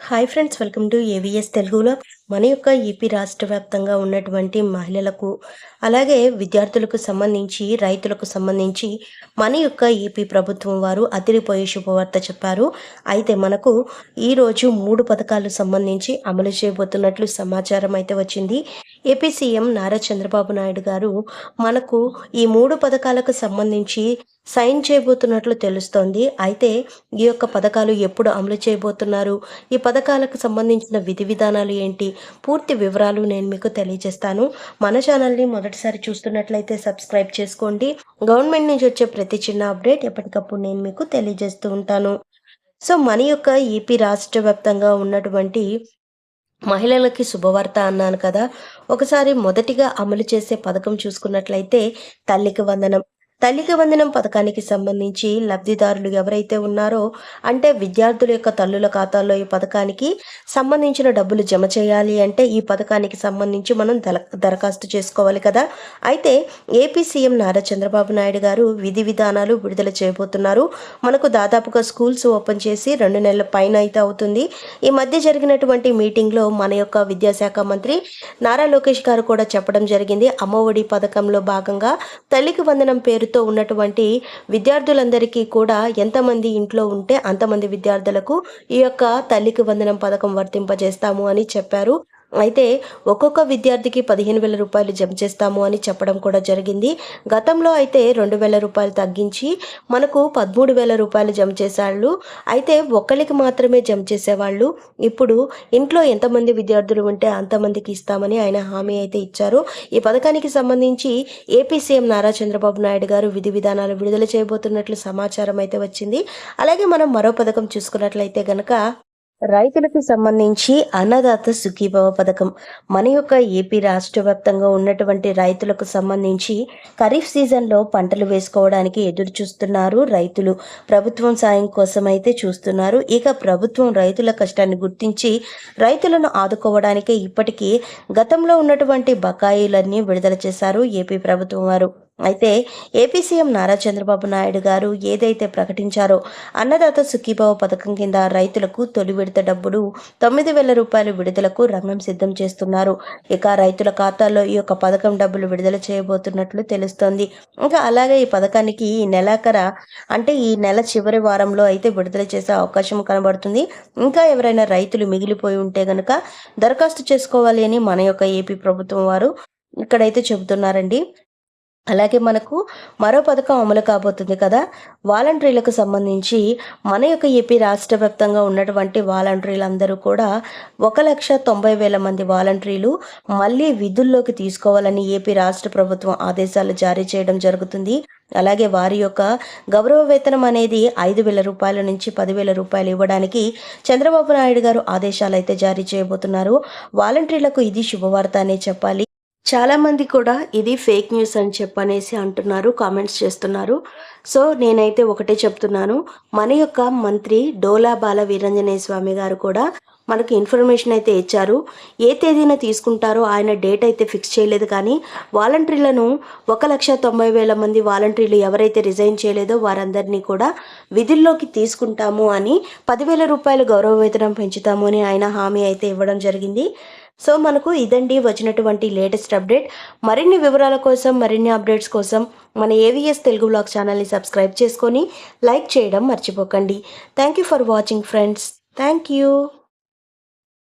Hi friends, welcome to AVS తెలుగులో. మన యొక్క ఏపీ రాష్ట్ర వ్యాప్తంగా ఉన్నటువంటి మహిళలకు, అలాగే విద్యార్థులకు సంబంధించి, రైతులకు సంబంధించి మన యొక్క ఏపీ ప్రభుత్వం వారు అదిరిపోయే శుభవార్త చెప్పారు. అయితే మనకు ఈరోజు 3 పథకాలు సంబంధించి అమలు చేయబోతున్నట్లు సమాచారం అయితే వచ్చింది. ఏపీ సీఎం నారా చంద్రబాబు నాయుడు గారు మనకు ఈ 3 పథకాలకు సంబంధించి సైన్ చేయబోతున్నట్లు తెలుస్తోంది. అయితే ఈ యొక్క పథకాలు ఎప్పుడు అమలు చేయబోతున్నారు, ఈ పథకాలకు సంబంధించిన విధి విధానాలు ఏంటి, పూర్తి వివరాలు నేను మీకు తెలియజేస్తాను. మన ఛానల్ని మొదటిసారి చూస్తున్నట్లయితే సబ్స్క్రైబ్ చేసుకోండి. గవర్నమెంట్ నుంచి వచ్చే ప్రతి చిన్న అప్డేట్ ఎప్పటికప్పుడు నేను మీకు తెలియజేస్తూ ఉంటాను. సో మన యొక్క ఏపీ రాష్ట్ర వ్యాప్తంగా ఉన్నటువంటి మహిళలకి శుభవార్త అన్నాను కదా. ఒకసారి మొదటిగా అమలు చేసే పథకం చూసుకున్నట్లయితే తల్లికి వందనం. తల్లికి వందనం పథకానికి సంబంధించి లబ్ధిదారులు ఎవరైతే ఉన్నారో, అంటే విద్యార్థుల యొక్క తల్లుల ఖాతాల్లో ఈ పథకానికి సంబంధించిన డబ్బులు జమ చేయాలి అంటే ఈ పథకానికి సంబంధించి మనం దరఖాస్తు చేసుకోవాలి కదా. అయితే ఏపీ సీఎం నారా చంద్రబాబు నాయుడు గారు విధి విధానాలు విడుదల చేయబోతున్నారు. మనకు దాదాపుగా స్కూల్స్ ఓపెన్ చేసి 2 నెలల పైన అయితే అవుతుంది. ఈ మధ్య జరిగినటువంటి మీటింగ్లో మన యొక్క విద్యాశాఖ మంత్రి నారా లోకేష్ గారు కూడా చెప్పడం జరిగింది. అమ్మఒడి పథకంలో భాగంగా తల్లికి వందనం పేరు ఉన్నటువంటి విద్యార్థులందరికీ కూడా ఎంతమంది ఇంట్లో ఉంటే అంతమంది విద్యార్థులకు ఈ యొక్క తల్లికి వందనం పథకం వర్తింపజేస్తాము అని చెప్పారు. అయితే ఒక్కొక్క విద్యార్థికి 15,000 రూపాయలు జమ చేస్తాము అని చెప్పడం కూడా జరిగింది. గతంలో అయితే 2,000 రూపాయలు తగ్గించి మనకు 13,000 రూపాయలు జమ చేసేవాళ్ళు. అయితే ఒక్కరికి మాత్రమే జమ చేసేవాళ్ళు. ఇప్పుడు ఇంట్లో ఎంతమంది విద్యార్థులు ఉంటే అంతమందికి ఇస్తామని ఆయన హామీ అయితే ఇచ్చారు. ఈ పథకానికి సంబంధించి ఏపీ సీఎం నారా చంద్రబాబు నాయుడు గారు విధి విధానాలు విడుదల చేయబోతున్నట్లు సమాచారం అయితే వచ్చింది. అలాగే మనం మరో పథకం చూసుకున్నట్లయితే గనక రైతులకు సంబంధించి అన్నదాత సుఖీభవ పథకం. మన యొక్క ఏపీ రాష్ట్ర వ్యాప్తంగా ఉన్నటువంటి రైతులకు సంబంధించి ఖరీఫ్ సీజన్లో పంటలు వేసుకోవడానికి ఎదురు చూస్తున్నారు రైతులు. ప్రభుత్వం సాయం కోసం అయితే చూస్తున్నారు. ఇక ప్రభుత్వం రైతుల కష్టాన్ని గుర్తించి రైతులను ఆదుకోవడానికే ఇప్పటికీ గతంలో ఉన్నటువంటి బకాయిలన్నీ విడుదల చేశారు ఏపీ ప్రభుత్వం వారు. అయితే ఏపీ సీఎం నారా చంద్రబాబు నాయుడు గారు ఏదైతే ప్రకటించారో అన్నదాత సుఖీభవ పథకం కింద రైతులకు తొలి విడత డబ్బులు 9,000 రూపాయలు విడుదలకు రంగం సిద్ధం చేస్తున్నారు. ఇక రైతుల ఖాతాల్లో ఈ యొక్క పథకం డబ్బులు విడుదల చేయబోతున్నట్లు తెలుస్తోంది. ఇంకా అలాగే ఈ పథకానికి ఈ అంటే ఈ నెల చివరి వారంలో అయితే విడుదల చేసే అవకాశం కనబడుతుంది. ఇంకా ఎవరైనా రైతులు మిగిలిపోయి ఉంటే గనక దరఖాస్తు చేసుకోవాలి అని మన యొక్క ఏపీ ప్రభుత్వం వారు ఇక్కడైతే చెబుతున్నారండి. అలాగే మనకు మరో పథకం అమలు కాబోతుంది కదా. వాలంటీర్లకు సంబంధించి మన యొక్క ఏపీ రాష్ట్ర వ్యాప్తంగా ఉన్నటువంటి వాలంటీర్లందరూ కూడా 1,90,000 మంది వాలంటీర్లు మళ్ళీ విధుల్లోకి తీసుకోవాలని ఏపీ రాష్ట్ర ప్రభుత్వం ఆదేశాలు జారీ చేయడం జరుగుతుంది. అలాగే వారి యొక్క గౌరవ వేతనం అనేది 5,000 రూపాయల నుంచి 10,000 రూపాయలు ఇవ్వడానికి చంద్రబాబు నాయుడు గారు ఆదేశాలు అయితే జారీ చేయబోతున్నారు. వాలంటీర్లకు ఇది శుభవార్త అనే చెప్పాలి. చాలామంది కూడా ఇది ఫేక్ న్యూస్ అని చెప్పనేసి అంటున్నారు, కామెంట్స్ చేస్తున్నారు. సో నేనైతే ఒకటే చెప్తున్నాను, మన యొక్క మంత్రి డోలా బాల వీరాంజనేయ స్వామి గారు కూడా మనకు ఇన్ఫర్మేషన్ అయితే ఇచ్చారు. ఏ తేదీన తీసుకుంటారో ఆయన డేట్ అయితే ఫిక్స్ చేయలేదు. కానీ వాలంటీర్లను 1,90,000 మంది వాలంటీర్లు ఎవరైతే రిజైన్ చేయలేదో వారందరినీ కూడా విధుల్లోకి తీసుకుంటాము అని 10,000 రూపాయలు గౌరవ వేతనం పెంచుతాము అని ఆయన హామీ అయితే ఇవ్వడం జరిగింది. సో మనకు ఇదండి వచ్చినటువంటి లేటెస్ట్ అప్డేట్. మరిన్ని వివరాల కోసం, మరిన్ని అప్డేట్స్ కోసం మన ఏవిఎస్ తెలుగు వ్లాగ్ ఛానల్ని సబ్స్క్రైబ్ చేసుకొని లైక్ చేయడం మర్చిపోకండి. Thank you for watching friends. Thank you.